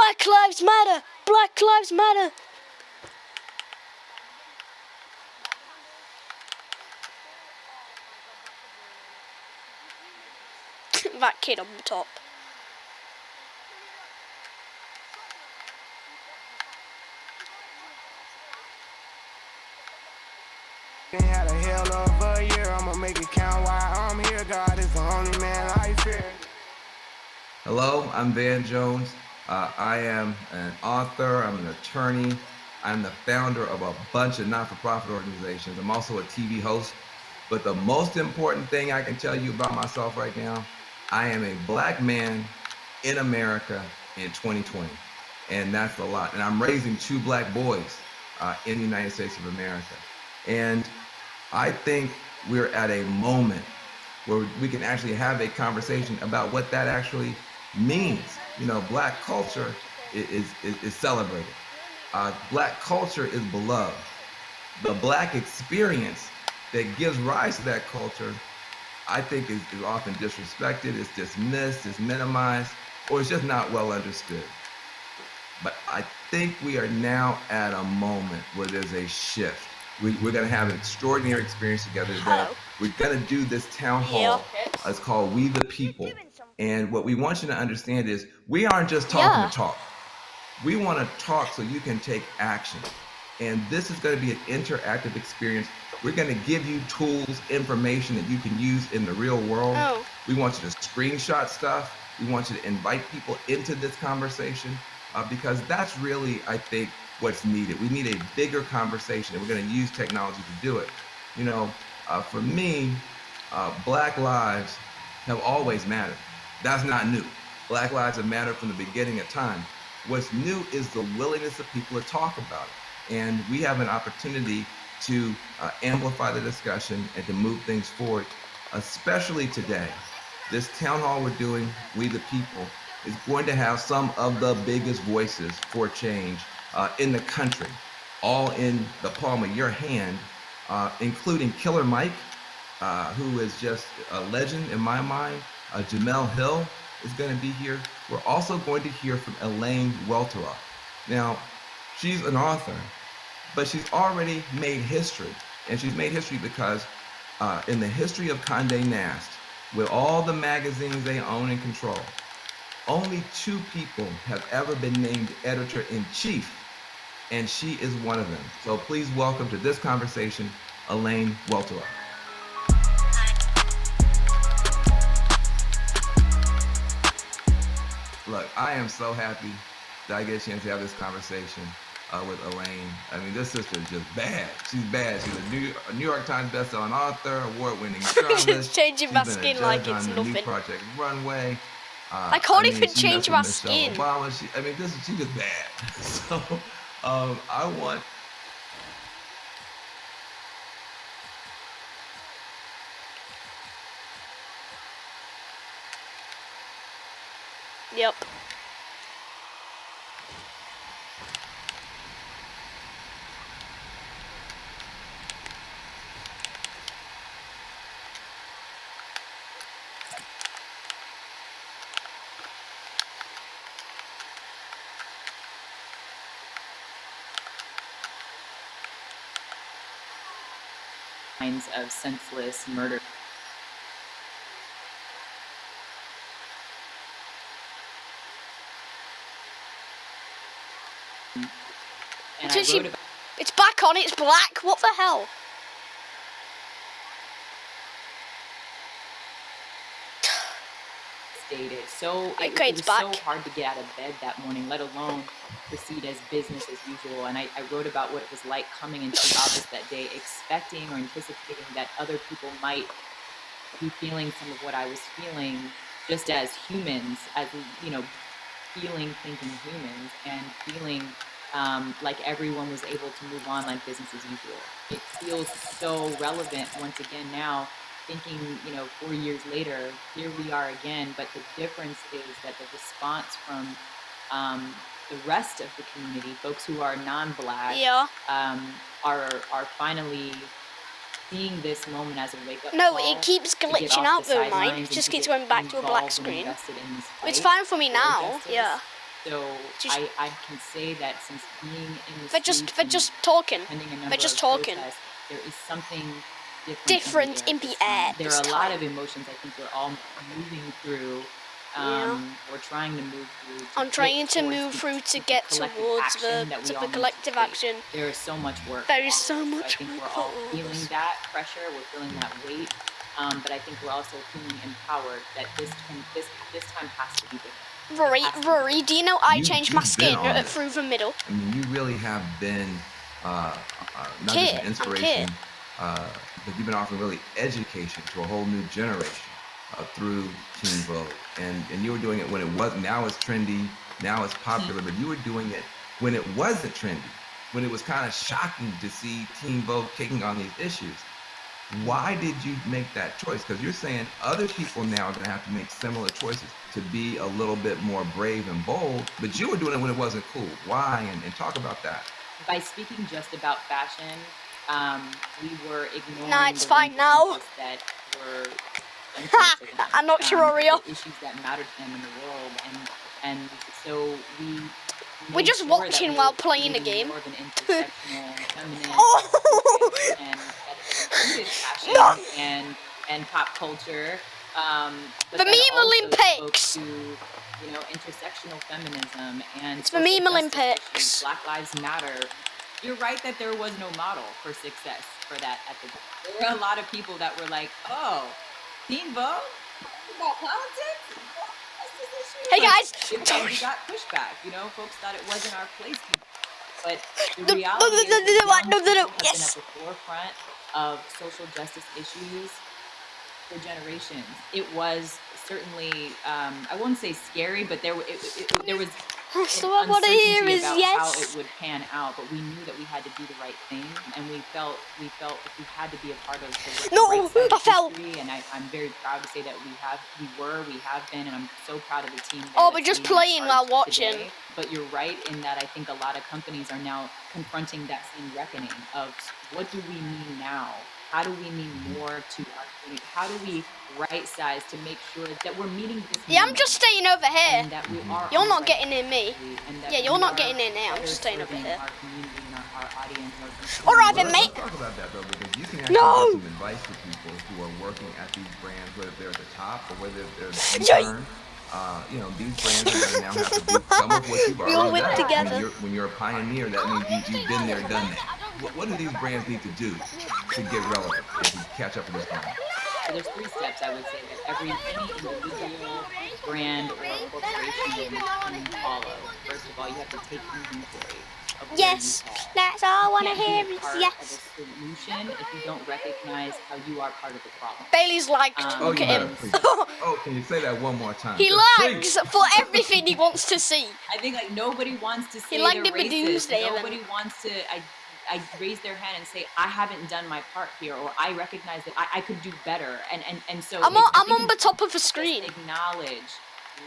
Black Lives Matter! Black Lives Matter! That kid on the top. Had a hell of a year, I'ma make it count while I'm here. God is the only man I fear. Hello, I'm Van Jones. I am an author, I'm an attorney, I'm the founder of a bunch of not-for-profit organizations. I'm also a TV host. But the most important thing I can tell you about myself right now, I am a black man in America in 2020. And that's a lot. And I'm raising 2 black boys in the United States of America. And I think we're at a moment where we can actually have a conversation about what that actually means. You know, black culture is celebrated. Black culture is beloved. The black experience that gives rise to that culture, I think is often disrespected, it's dismissed, it's minimized, or it's just not well understood. But I think we are now at a moment where there's a shift. We're going to have an extraordinary experience together today. Hello. We're going to do this town hall. It's called We the People. And what we want you to understand is we aren't just talking to talk. We want to talk so you can take action. And this is going to be an interactive experience. We're going to give you tools, information that you can use in the real world. We want you to screenshot stuff. We want you to invite people into this conversation because that's really, I think, what's needed. We need a bigger conversation, and we're going to use technology to do it. You know, for me, black lives have always mattered. That's not new. Black lives have mattered from the beginning of time. What's new is the willingness of people to talk about it. And we have an opportunity to amplify the discussion and to move things forward, especially today. This town hall we're doing, We the People, is going to have some of the biggest voices for change in the country, all in the palm of your hand, including Killer Mike, who is just a legend in my mind. Jamel Hill is going to be here. We're also going to hear from Elaine Welteroth. Now, she's an author, but she's already made history. And she's made history because in the history of Condé Nast, with all the magazines they own and control, only 2 people have ever been named editor-in-chief, and she is one of them. So please welcome to this conversation, Elaine Welteroth. Look, I am so happy that I get a chance to have this conversation with Elaine. I mean, this sister is just bad. She's bad. She's a New York Times bestselling author, award-winning journalist. Just changing my skin like it's nothing. New Project Runway. I can't even change my skin. Obama. She's just bad. So I want. Yep. Kinds of senseless murder. And I wrote about it's back on, it's black, what the hell? stated. So it was so hard to get out of bed that morning, let alone proceed as business as usual. And I wrote about what it was like coming into the office that day, expecting or anticipating that other people might be feeling some of what I was feeling, just as humans, as feeling, thinking humans, and feeling like everyone was able to move on like business as usual. It feels so relevant once again now, thinking, 4 years later, here we are again, but the difference is that the response from the rest of the community, folks who are non-Black, are finally seeing this moment as a wake-up No, call. it keeps glitching out though, mine. It just keeps going back to a black screen. It's fine for me now, yeah. So Just- I can say that since being in the They're just talking. attending a number They're just of talking. protests, there is something Different in the this air time. There this are a lot time. of emotions I think we're all moving through. Or trying to move through. I'm trying to move through to get towards the collective action. There is so much work. There is so So I much think work we're for all all of feeling us. that pressure. We're feeling that weight. But I think we're also feeling empowered that this time has to be different. Rory, do you know I changed my you've been skin on this. through the middle? I mean, you really have been not just Kit, an I'm inspiration, Kit. but you've been offering really education to a whole new generation through Teen Vogue. And you were doing it when it was, now it's trendy, now it's popular, but you were doing it when it wasn't trendy, when it was kind of shocking to see Teen Vogue taking on these issues. Why did you make that choice? Because you're saying other people now are going to have to make similar choices to be a little bit more brave and bold, but you were doing it when it wasn't cool. Why? And talk about that. By speaking just about fashion, we were ignoring Nah, it's the fine range of now. interests that were Ha! central to them, I knocked your Oreo. the issues that mattered to them in the world, and so We're made just sure that watching we while were playing the creating game. more of an intersectional, feminine, Oh! and that included fashion No! and pop culture. But The that Meme also Olympics. spoke to, intersectional feminism and It's the social Meme justice Olympics. issues, Black Lives Matter. You're right that there was no model for success for that at the time. There were a lot of people that were like, "Oh, Teen Vogue about politics." Hey guys! And we got pushback. Folks thought it wasn't our place. But the No, reality no, is no, that no, young no, no, no, people have yes. been at the forefront of social justice issues for generations. It was certainly, I won't say scary, but there was So what I want to hear uncertainty is about how it yes. would pan out, but we knew that we had to do the right thing, and we felt that we had to be a part of the No, right side I of fell. history, and I'm very proud to say that we have been, and I'm so proud of the team. Oh, that's we're just leading the playing while charge watching. today. But you're right in that I think a lot of companies are now confronting that same reckoning of what do we mean now? How do we mean more to our community? How do we right size to make sure that we're meeting this Yeah, I'm moment just staying over here. and that we are You're on not the getting right in me. trajectory, and that Yeah, you're we not are getting in there. I'm better just staying over serving here. our community and our audience. All right then, Well, mate. let's talk about that though, because you can actually No. give some advice to people who are working at these brands, whether they're at the top or whether they're Yay. intern. These brands are going to now have to do some of what you've We all already went done. together. When you're a pioneer, that means you've been there, done that. What do these brands need to do to get relevant and to catch up with this time? So there's 3 steps I would say that any individual brand or corporation can follow. First of all, you have to take inventory of where Yes, you are. that's all I want to You hear can't be is part of yes. a solution if you don't recognize how you are part of the problem. Bailey's like, Oh, look you at better him. preach. Oh, can you say that one more time? He Just likes preach. for everything he wants to see. I think nobody wants to say liked they're it with racist. Doomsday, Nobody wants to. I raise their hand and say I haven't done my part here, or I recognize that I could do better. And so I'm I on think the top of the just screen. acknowledge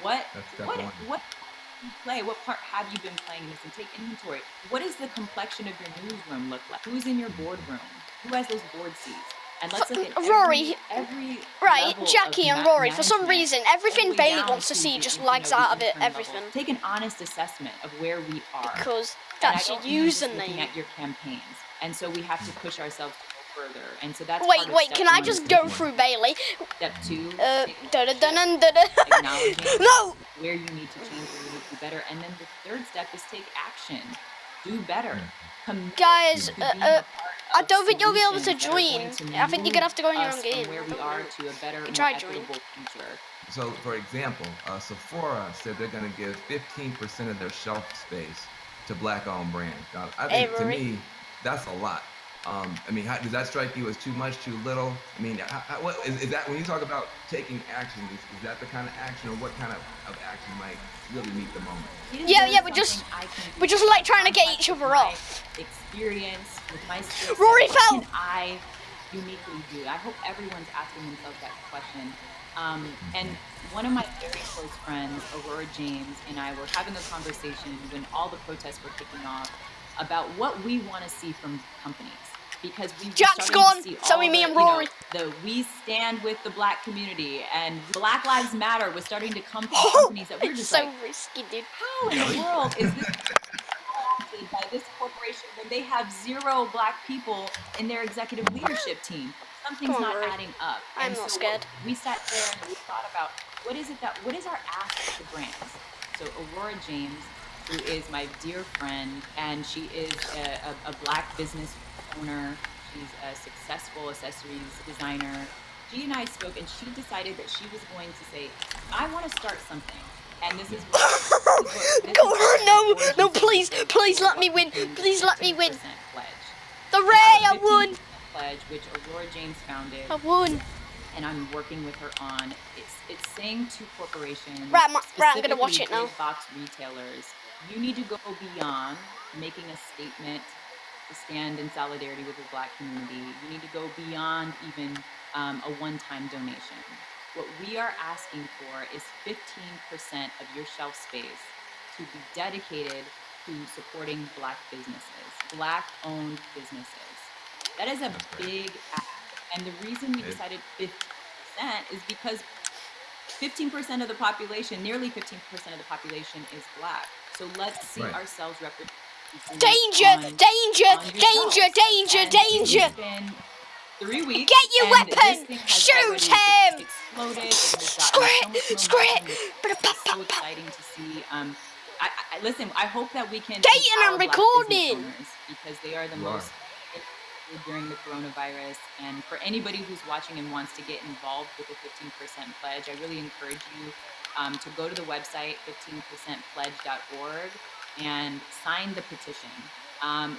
what That's step one. you play, what part have you been playing in this, and take inventory. What does the complexion of your newsroom look like? Who's in your boardroom? Who has those board seats? And let's look at Rory, every right, level Jackie of and Rory, for some management, reason, all the everything way Bailey down wants to to see the, just you lags know, the out of it, intern level. everything. Take an honest assessment of where we are. Because And that's I your don't mean just looking username. at your campaigns. And so we have to push ourselves to go further. And so that's Wait, part of wait, step can I one. just go through Bailey? Step 2, take Acknowledging. No! where you need to change, where you need to be better. And then the third step is take action. Do better. Commit Guys, to being a part I of don't think you'll be able to solutions that are going join. to I think you're gonna have to go in your move own us game. from where we are to a better, more try join. equitable future. So, for example, Sephora said they're going to give 15% of their shelf space to Black-owned brands. Now, I think to me, that's a lot. I mean, does that strike you as too much, too little? I mean, what is that when you talk about taking action? Is that the kind of action, or what kind of action might really meet the moment? Yeah, we're just like trying to get each other off. Experience with my skills. Rory What fell. can I uniquely do? I hope everyone's asking themselves that question. And one of my very close friends, Aurora James, and I were having a conversation when all the protests were kicking off about what we want to see from companies. because we've Jack's starting gone. to see It's only me and Rory. the we stand with the Black community and Black Lives Matter was starting to come from Oh, companies that we're it's just so like, risky, dude. how in the world is this acted by this corporation when they have 0 Black people in their executive leadership team? Something's Come on, not Rory. adding up. I'm And not so scared. we sat there and we thought about what is our ask to brands? So Aurora James, who is my dear friend, and she is a Black business owner. She's a successful accessories designer. She and I spoke, and she decided that she was going to say, I want to start something. And this is what Go on, no, please let me win. Please let me win. Pledge. Hooray, I The 15% won. pledge, which Aurora James founded, I won. and I'm working with her on. It's saying to corporations, Right, I'm gonna watch specifically it now. big box retailers, you need to go beyond making a statement to stand in solidarity with the Black community. You need to go beyond even a one-time donation. What we are asking for is 15% of your shelf space to be dedicated to supporting Black businesses, Black-owned businesses. That is a big ask. And the reason we decided 15% is because 15% of the population, nearly 15% of the population is Black. So let's see ourselves represented. Danger, danger. It's been 3 weeks. Get your and weapon. This thing has Shoot already him. exploded. It has gotten so much momentum. It's so Screw exciting to see. Listen, I hope that we can Dayton, empower I'm Black business recording. owners because they are the most during the coronavirus. And for anybody who's watching and wants to get involved with the 15% pledge, I really encourage you to go to the website 15percentpledge.org and sign the petition.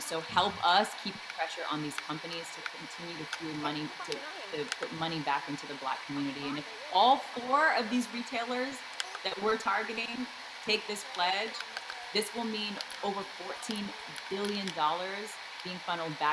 So help us keep pressure on these companies to continue to fuel money, to put money back into the Black community. And if all 4 of these retailers that we're targeting take this pledge, this will mean over $14 billion being funneled back